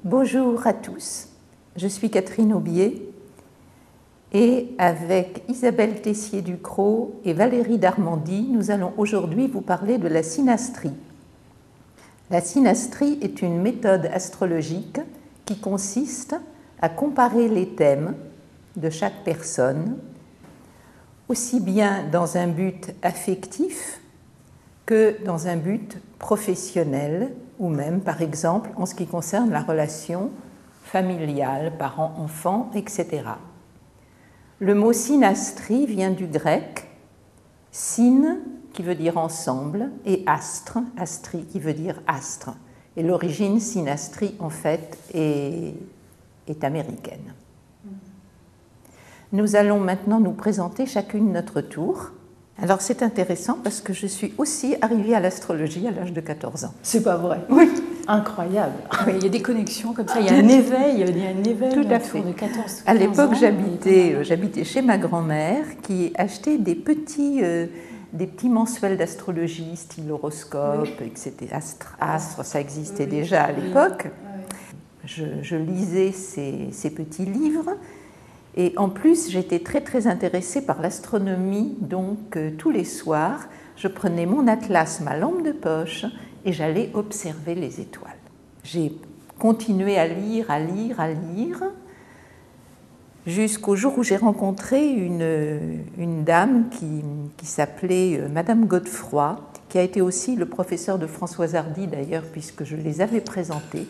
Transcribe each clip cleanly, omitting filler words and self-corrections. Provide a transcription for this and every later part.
Bonjour à tous, je suis Catherine Aubier et avec Isabelle Tessier-Ducrot et Valérie Darmandy, nous allons aujourd'hui vous parler de la synastrie. La synastrie est une méthode astrologique qui consiste à comparer les thèmes de chaque personne, aussi bien dans un but affectif que dans un but professionnel ou même, par exemple, en ce qui concerne la relation familiale, parents-enfants, etc. Le mot synastrie vient du grec syn, qui veut dire ensemble, et astre, astri, qui veut dire astre. Et l'origine synastrie, en fait, est américaine. Nous allons maintenant nous présenter chacune notre tour. Alors c'est intéressant parce que je suis aussi arrivée à l'astrologie à l'âge de 14 ans. C'est pas vrai? Oui. Incroyable. Oui. Il y a des connexions comme ça, il y a un éveil, Tout à fait. De 14 à l'époque, ans, j'habitais chez ma grand-mère qui achetait des petits mensuels d'astrologie, style horoscope, oui. Etc. Astre, ça existait oui. Déjà à l'époque. Oui. Je lisais ces petits livres. Et en plus, j'étais très très intéressée par l'astronomie, donc tous les soirs, je prenais mon atlas, ma lampe de poche, et j'allais observer les étoiles. J'ai continué à lire, jusqu'au jour où j'ai rencontré une dame qui s'appelait Madame Godefroy, qui a été aussi le professeur de Françoise Hardy d'ailleurs, puisque je les avais présentées.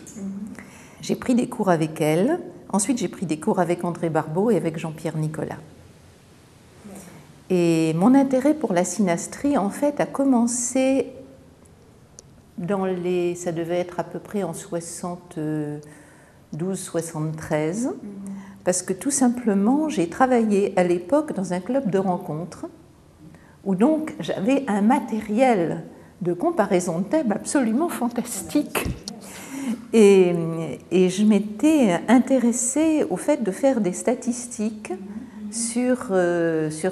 J'ai pris des cours avec elle. Ensuite, j'ai pris des cours avec André Barbeau et avec Jean-Pierre Nicolas. Et mon intérêt pour la synastrie, en fait, a commencé ça devait être à peu près en 72-73, parce que tout simplement, j'ai travaillé à l'époque dans un club de rencontres, où donc j'avais un matériel de comparaison de thèmes absolument fantastique. Et je m'étais intéressée au fait de faire des statistiques sur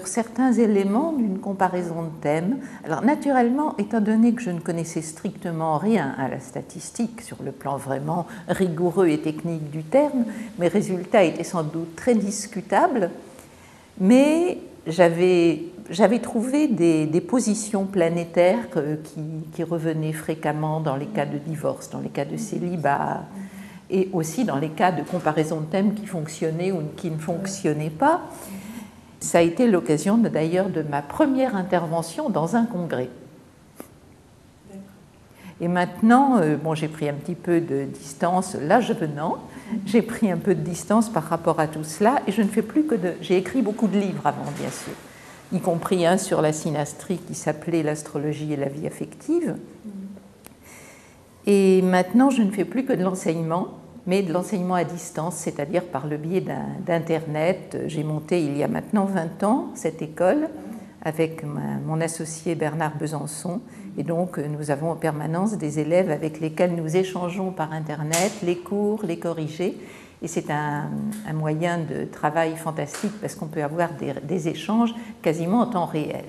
certains éléments d'une comparaison de thèmes. Alors naturellement, étant donné que je ne connaissais strictement rien à la statistique sur le plan vraiment rigoureux et technique du terme, mes résultats étaient sans doute très discutables, mais j'avais trouvé des positions planétaires qui revenaient fréquemment dans les cas de divorce, dans les cas de célibat, et aussi dans les cas de comparaison de thèmes qui fonctionnaient ou qui ne fonctionnaient pas. Ça a été l'occasion d'ailleurs de ma première intervention dans un congrès. Et maintenant, j'ai pris un petit peu de distance, l'âge venant, j'ai pris un peu de distance par rapport à tout cela, et je ne fais plus que j'ai écrit beaucoup de livres avant, bien sûr, y compris un sur la synastrie qui s'appelait L'astrologie et la vie affective. Et maintenant, je ne fais plus que de l'enseignement, mais de l'enseignement à distance, c'est-à-dire par le biais d'Internet. J'ai monté il y a maintenant 20 ans cette école avec mon associé Bernard Besançon. Et donc, nous avons en permanence des élèves avec lesquels nous échangeons par Internet les cours, les corrigés. Et c'est un moyen de travail fantastique parce qu'on peut avoir des échanges quasiment en temps réel.